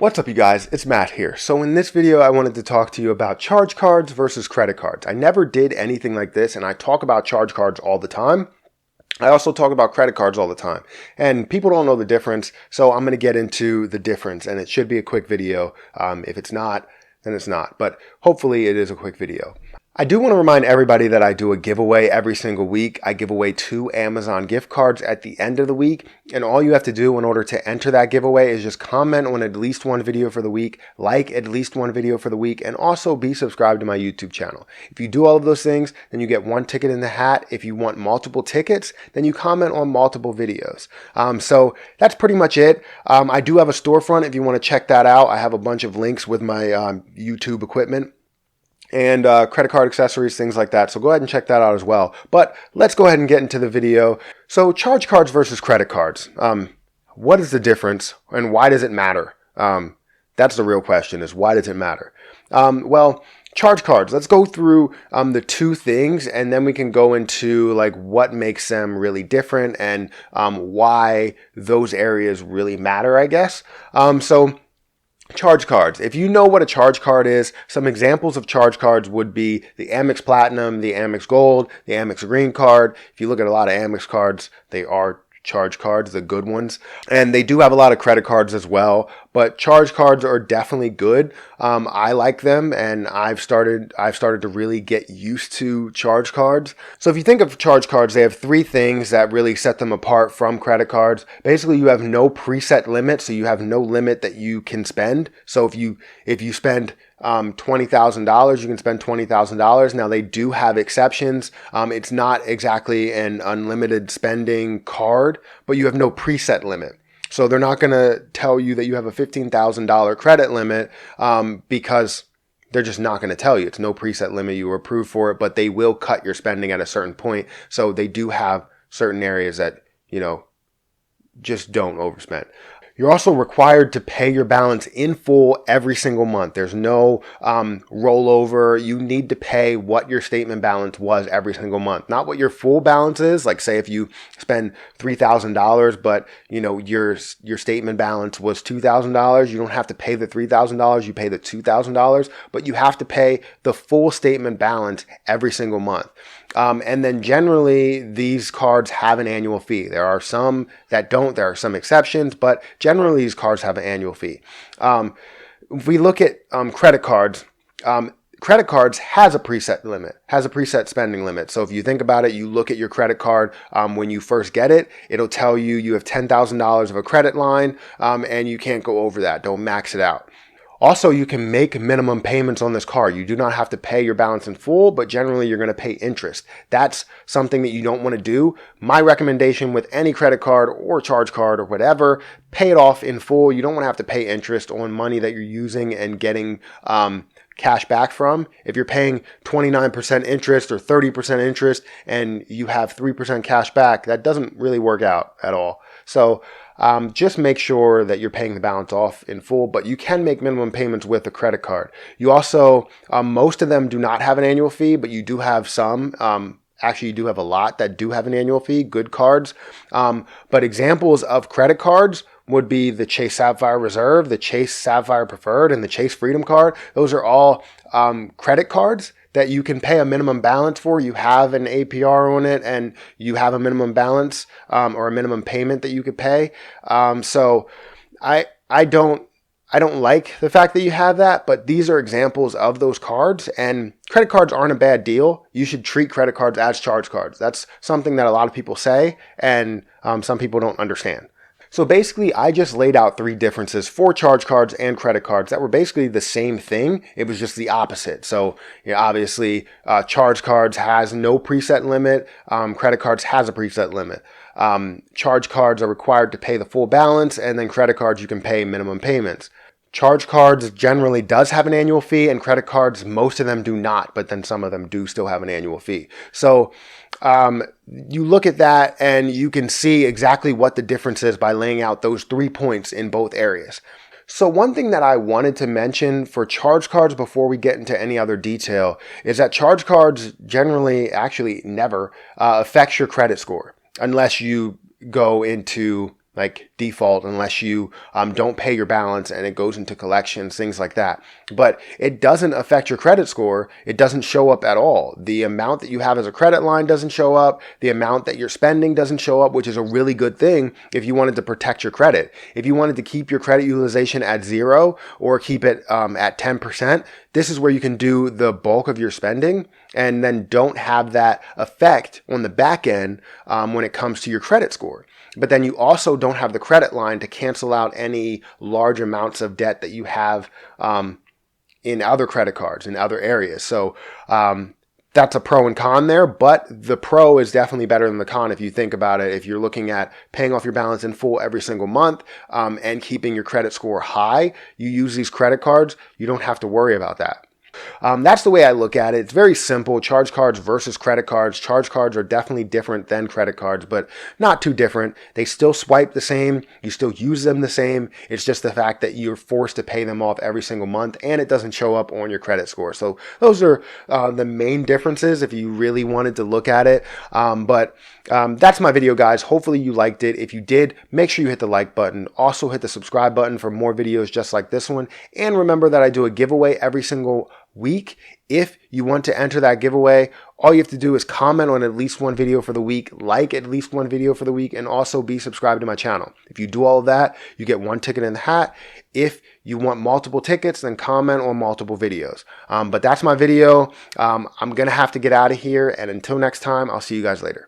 What's up, you guys? It's Matt here. So in this video, I wanted to talk to you about charge cards versus credit cards. I never did anything like this, and I talk about charge cards all the time. I also talk about credit cards all the time, and people don't know the difference, so I'm going to get into the difference, and it should be a quick video. If it's not, then it's not, but hopefully it is a quick video. I do want to remind everybody that I do a giveaway every single week. I give away 2 Amazon gift cards at the end of the week, and all you have to do in order to enter that giveaway is just comment on at least one video for the week, like at least one video for the week, and also be subscribed to my YouTube channel. If you do all of those things, then you get 1 ticket in the hat. If you want multiple tickets, then you comment on multiple videos. So that's pretty much it. I do have a storefront if you want to check that out. I have a bunch of links with my YouTube equipment and credit card accessories, things like that. So go ahead and check that out as well. But let's go ahead and get into the video. So charge cards versus credit cards. What is the difference and why does it matter? That's the real question, is why does it matter? Well, charge cards, let's go through the 2 things, and then we can go into like what makes them really different and why those areas really matter, I guess. So charge cards. If you know what a charge card is, some examples of charge cards would be the Amex Platinum, the Amex Gold, the Amex Green card. If you look at a lot of Amex cards, they are charge cards, the good ones. And they do have a lot of credit cards as well, but charge cards are definitely good. I like them, and I've started to really get used to charge cards. So if you think of charge cards, they have 3 things that really set them apart from credit cards. Basically, you have no preset limit, so you have no limit that you can spend. So if you spend $20,000, you can spend $20,000. Now, they do have exceptions. It's not exactly an unlimited spending card, but you have no preset limit. So they're not going to tell you that you have a $15,000 credit limit because they're just not going to tell you. It's no preset limit. You were approved for it, but they will cut your spending at a certain point. So they do have certain areas that, just don't overspend. You're also required to pay your balance in full every single month. There's no rollover. You need to pay what your statement balance was every single month, not what your full balance is. Like, say if you spend $3,000, but your statement balance was $2,000, you don't have to pay the $3,000. You pay the $2,000, but you have to pay the full statement balance every single month. And then generally, these cards have an annual fee. There are some that don't. There are some exceptions, but generally, these cards have an annual fee. If we look at credit cards, credit cards has a preset limit, has a preset spending limit. So if you think about it, you look at your credit card when you first get it, it'll tell you you have $10,000 of a credit line, and you can't go over that. Don't max it out. Also, you can make minimum payments on this card. You do not have to pay your balance in full, but generally you're going to pay interest. That's something that you don't want to do. My recommendation with any credit card or charge card or whatever, pay it off in full. You don't want to have to pay interest on money that you're using and getting cash back from. If you're paying 29% interest or 30% interest and you have 3% cash back, that doesn't really work out at all. So just make sure that you're paying the balance off in full, but you can make minimum payments with a credit card. You also, most of them do not have an annual fee, but you do have some. Actually, you do have a lot that do have an annual fee, good cards. But examples of credit cards would be the Chase Sapphire Reserve, the Chase Sapphire Preferred, and the Chase Freedom Card. Those are all credit cards that you can pay a minimum balance for. You have an APR on it, and you have a minimum balance or a minimum payment that you could pay. So I don't like the fact that you have that, but these are examples of those cards, and credit cards aren't a bad deal. You should treat credit cards as charge cards. That's something that a lot of people say, and some people don't understand. So basically, I just laid out 3 differences for charge cards and credit cards that were basically the same thing. It was just the opposite. So obviously, charge cards has no preset limit. Credit cards has a preset limit. Charge cards are required to pay the full balance, and then credit cards, you can pay minimum payments. Charge cards generally does have an annual fee, and credit cards, most of them do not, but then some of them do still have an annual fee. So you look at that and you can see exactly what the difference is by laying out those 3 points in both areas. So one thing that I wanted to mention for charge cards before we get into any other detail is that charge cards generally, actually never, affects your credit score unless you go into like default unless you don't pay your balance and it goes into collections, things like that. But it doesn't affect your credit score. It doesn't show up at all. The amount that you have as a credit line doesn't show up. The amount that you're spending doesn't show up, which is a really good thing if you wanted to protect your credit. If you wanted to keep your credit utilization at 0 or keep it at 10%, this is where you can do the bulk of your spending and then don't have that effect on the back end when it comes to your credit score. But then you also don't have the credit line to cancel out any large amounts of debt that you have in other credit cards, in other areas. So that's a pro and con there, but the pro is definitely better than the con if you think about it. If you're looking at paying off your balance in full every single month and keeping your credit score high, you use these credit cards, you don't have to worry about that. That's the way I look at it. It's very simple. Charge cards versus credit cards. Charge cards are definitely different than credit cards, but not too different. They still swipe the same. You still use them the same. It's just the fact that you're forced to pay them off every single month and it doesn't show up on your credit score. So those are the main differences if you really wanted to look at it. But that's my video, guys. Hopefully you liked it. If you did, make sure you hit the like button. Also hit the subscribe button for more videos just like this one. And remember that I do a giveaway every single week. If you want to enter that giveaway, all you have to do is comment on at least one video for the week, like at least one video for the week, and also be subscribed to my channel. If you do all of that, you get one ticket in the hat. If you want multiple tickets, then comment on multiple videos. But that's my video. I'm going to have to get out of here. And until next time, I'll see you guys later.